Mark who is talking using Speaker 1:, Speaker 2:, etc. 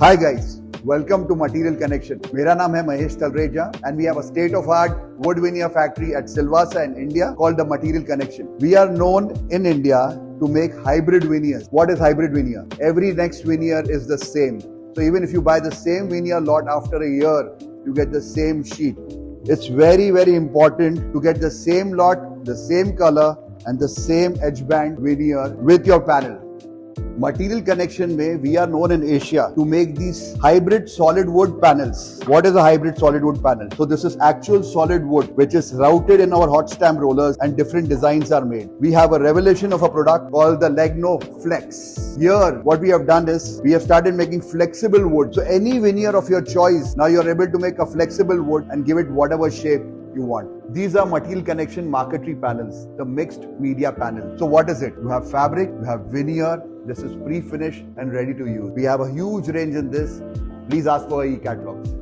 Speaker 1: Hi guys, welcome to Material Connection. मेरा नाम है Mahesh Talreja and we have a state-of-art wood veneer factory at Silvassa in India called the Material Connection. We are known in India to make hybrid veneers. What is hybrid veneer? Every next veneer is the same. So even if you buy the same veneer lot after a year, you get the same sheet. It's very important to get the same lot, the same color and the same edge band veneer with your panel. Material Connection में we are known in Asia to make these hybrid solid wood panels. What is a hybrid solid wood panel? So this is actual solid wood which is routed in our hot stamp rollers and different designs are made. We have a revelation of a product called the Legno Flex. Here what we have done is we have started making flexible wood. So any veneer of your choice, now you're able to make a flexible wood and give it whatever shape you want. These are Material Connection Marquetry Panels, the mixed media panel. So what is it? You have fabric, you have veneer, this is pre-finished and ready to use. We have a huge range in this. Please ask for our e-catalogs.